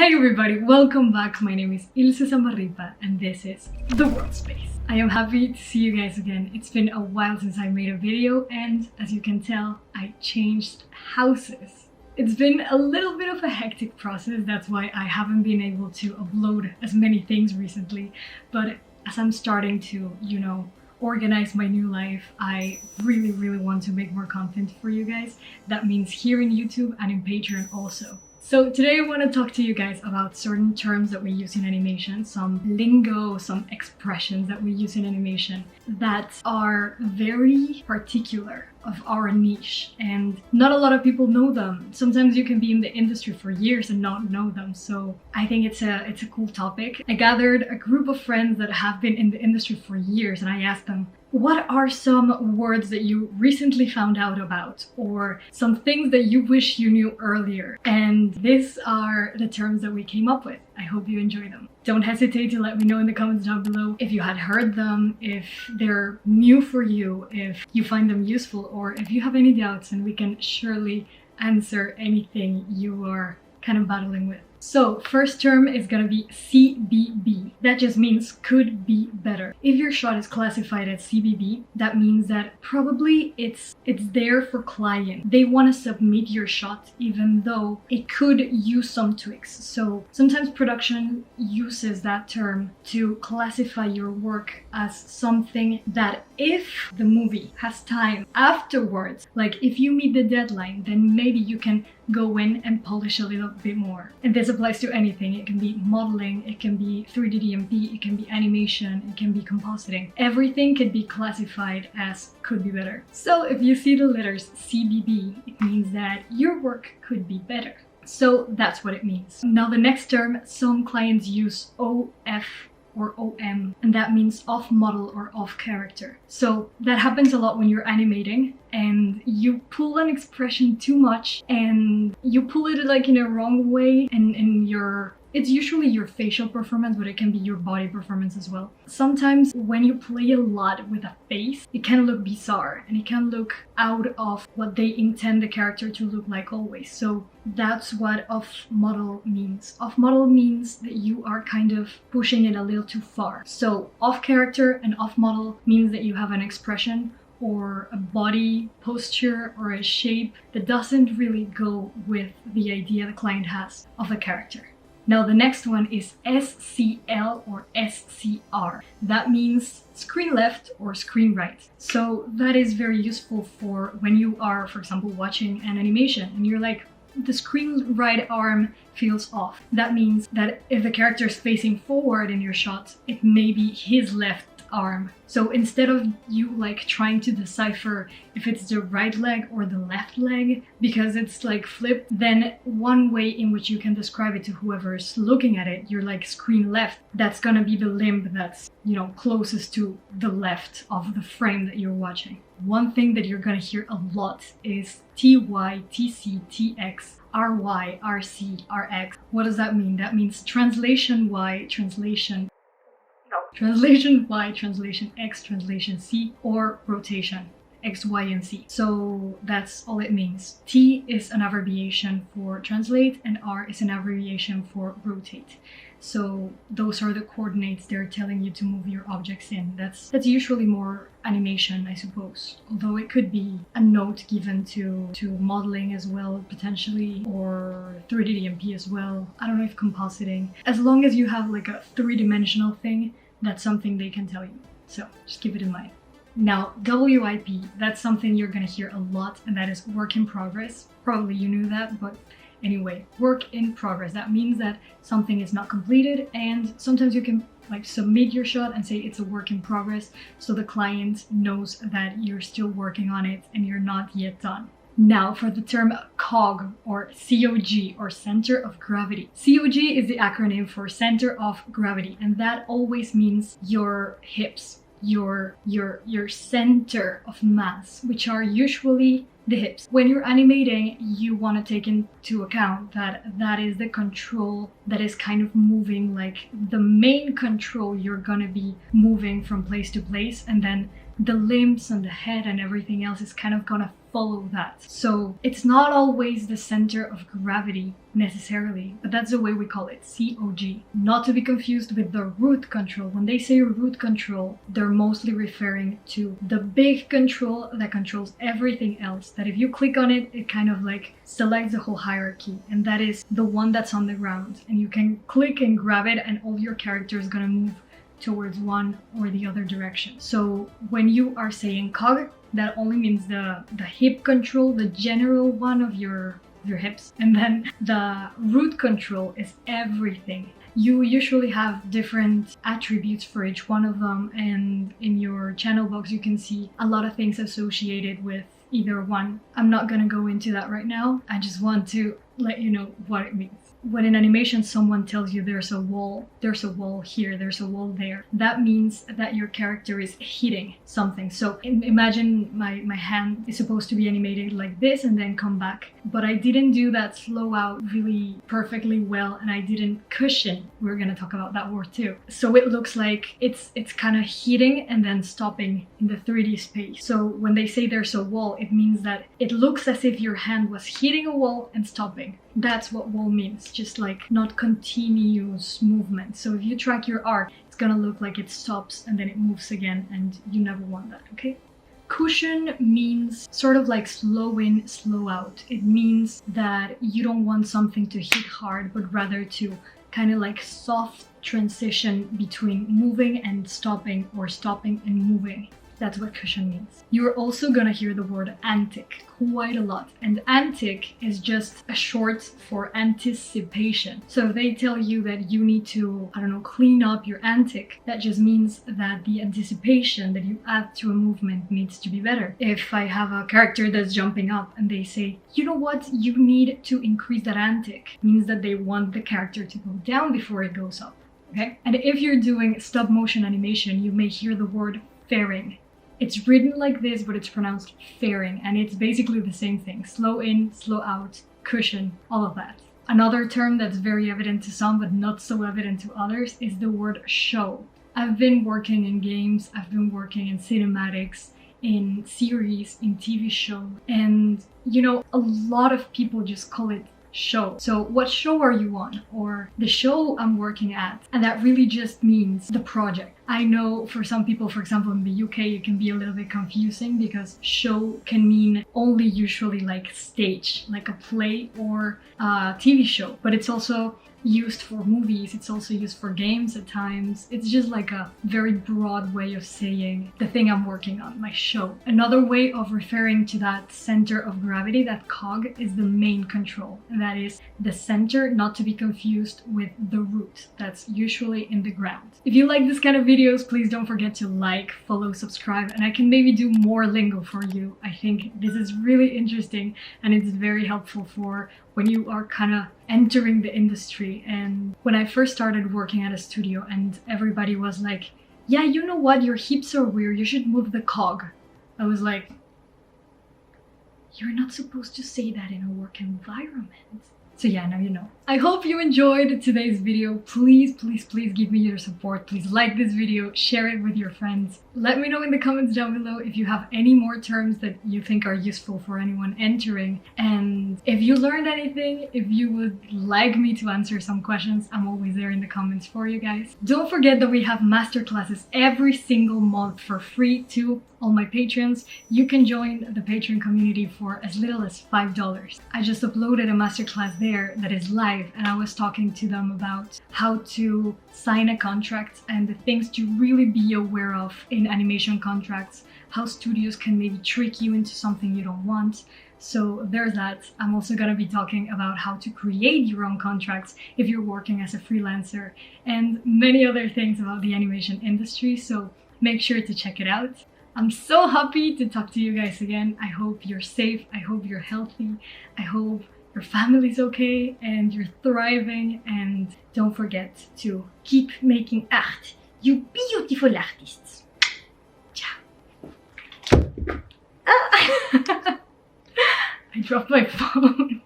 Hey everybody, welcome back. My name is Ilse Zamarripa and this is the Worldspace. I am happy to see you guys again. It's been a while since I made a video and as you can tell, I changed houses. It's been a little bit of a hectic process, that's why I haven't been able to upload as many things recently, but as I'm starting to, organize my new life, I really want to make more content for you guys. That means here in YouTube and in Patreon also. So today I want to talk to you guys about certain terms that we use in animation, some lingo, some expressions that we use in animation that are very particular of our niche and not a lot of people know them. Sometimes you can be in the industry for years and not know them, so I think it's a cool topic. I gathered a group of friends that have been in the industry for years and I asked them, what are some words that you recently found out about or some things that you wish you knew earlier? And these are the terms that we came up with. I hope you enjoy them. Don't hesitate to let me know in the comments down below if you had heard them, if they're new for you, if you find them useful, or if you have any doubts, and we can surely answer anything you are kind of battling with. So first term is gonna be CBB. That just means could be better. If your shot is classified as CBB, that means that probably it's there for client. They want to submit your shot even though it could use some tweaks. So sometimes production uses that term to classify your work as something that if the movie has time afterwards, like if you meet the deadline, then maybe you can go in and polish a little bit more. And this applies to anything. It can be modeling, it can be 3D DMP, it can be animation, it can be compositing. Everything can be classified as could be better. So if you see the letters CBB, it means that your work could be better. So that's what it means. Now the next term, some clients use OF or OM, and that means off model or off character. So that happens a lot when you're animating and you pull an expression too much and you pull it like in a wrong way and it's usually your facial performance, but it can be your body performance as well. Sometimes when you play a lot with a face, it can look bizarre and it can look out of what they intend the character to look like always. So that's what off model means. Off model means that you are kind of pushing it a little too far. So off character and off model means that you have an expression or a body posture or a shape that doesn't really go with the idea the client has of a character. Now the next one is SCL or SCR. That means screen left or screen right. So that is very useful for when you are, for example, watching an animation and you're like, the screen right arm feels off. That means that if the character is facing forward in your shot, it may be his left arm. So instead of you like trying to decipher if it's the right leg or the left leg because it's like flipped, then one way in which you can describe it to whoever's looking at it, you're like screen left, that's gonna be the limb that's, closest to the left of the frame that you're watching. One thing that you're gonna hear a lot is TY, TC, TX, RY, RC, RX. What does that mean? That means translation Y, translation Y, translation X, translation C, or rotation X, Y, and Z. So that's all it means. T is an abbreviation for translate and R is an abbreviation for rotate. So those are the coordinates they're telling you to move your objects in. That's usually more animation, I suppose. Although it could be a note given to modeling as well, potentially, or 3D DMP as well. I don't know if compositing. As long as you have like a three-dimensional thing, that's something they can tell you. So just keep it in mind. Now, WIP, that's something you're gonna hear a lot, and that is work in progress. Probably you knew that, but anyway, work in progress. That means that something is not completed, and sometimes you can like submit your shot and say it's a work in progress, so the client knows that you're still working on it and you're not yet done. Now for the term COG or COG or center of gravity. COG is the acronym for center of gravity, and that always means your hips, your center of mass, which are usually the hips. When you're animating, you want to take into account that is the control that is kind of moving, like the main control. You're gonna be moving from place to place, and then the limbs and the head and everything else is kind of gonna follow that. So it's not always the center of gravity necessarily, but that's the way we call it, COG. Not to be confused with the root control. When they say root control, they're mostly referring to the big control that controls everything else, that if you click on it, it kind of like selects the whole hierarchy, and that is the one that's on the ground, and you can click and grab it and all your character is gonna move towards one or the other direction. So when you are saying COG, that only means the hip control, the general one of your hips, and then the root control is everything. You usually have different attributes for each one of them, and in your channel box you can see a lot of things associated with either one. I'm not gonna go into that right now. I just want to let you know what it means. When in animation someone tells you there's a wall here, there's a wall there, that means that your character is hitting something. So imagine my hand is supposed to be animated like this and then come back, but I didn't do that slow out really perfectly well, and I didn't cushion. We're gonna talk about that word too. So it looks like it's kind of hitting and then stopping in the 3D space. So when they say there's a wall, it means that it looks as if your hand was hitting a wall and stopping. That's what wall means, just like not continuous movement. So if you track your art, it's gonna look like it stops and then it moves again, and you never want that, okay? Cushion means sort of like slow in, slow out. It means that you don't want something to hit hard, but rather to kind of like soft transition between moving and stopping, or stopping and moving. That's what cushion means. You're also gonna hear the word antic quite a lot, and antic is just a short for anticipation. So if they tell you that you need to, I don't know, clean up your antic, that just means that the anticipation that you add to a movement needs to be better. If I have a character that's jumping up and they say, you know what, you need to increase that antic, it means that they want the character to go down before it goes up, okay? And if you're doing stop motion animation, you may hear the word fairing. It's written like this, but it's pronounced fairing, and it's basically the same thing. Slow in, slow out, cushion, all of that. Another term that's very evident to some, but not so evident to others, is the word show. I've been working in games, I've been working in cinematics, in series, in TV show, and you know, a lot of people just call it show. So what show are you on? Or the show I'm working at. And that really just means the project. I know for some people, for example in the UK, it can be a little bit confusing because show can mean only usually like stage, like a play or a TV show, but it's also used for movies, it's also used for games at times. It's just like a very broad way of saying the thing I'm working on, my show. Another way of referring to that center of gravity, that COG, is the main control. And that is the center, not to be confused with the root. That's usually in the ground. If you like this kind of videos, please don't forget to like, follow, subscribe, and I can maybe do more lingo for you. I think this is really interesting and it's very helpful for when you are kind of entering the industry. And when I first started working at a studio and everybody was like, yeah, you know what, your hips are weird, you should move the COG. I was like, you're not supposed to say that in a work environment. So yeah, now you know. I hope you enjoyed today's video. Please, please, please give me your support. Please like this video, share it with your friends. Let me know in the comments down below if you have any more terms that you think are useful for anyone entering. And if you learned anything, if you would like me to answer some questions, I'm always there in the comments for you guys. Don't forget that we have masterclasses every single month for free to all my patrons. You can join the Patreon community for as little as $5. I just uploaded a masterclass there that is live, and I was talking to them about how to sign a contract and the things to really be aware of in animation contracts, how studios can maybe trick you into something you don't want. So there's that. I'm also going to be talking about how to create your own contracts if you're working as a freelancer, and many other things about the animation industry, so make sure to check it out. I'm so happy to talk to you guys again. I hope you're safe, I hope you're healthy, I hope your family's okay and you're thriving, and don't forget to keep making art, you beautiful artists. Ciao. I dropped my phone.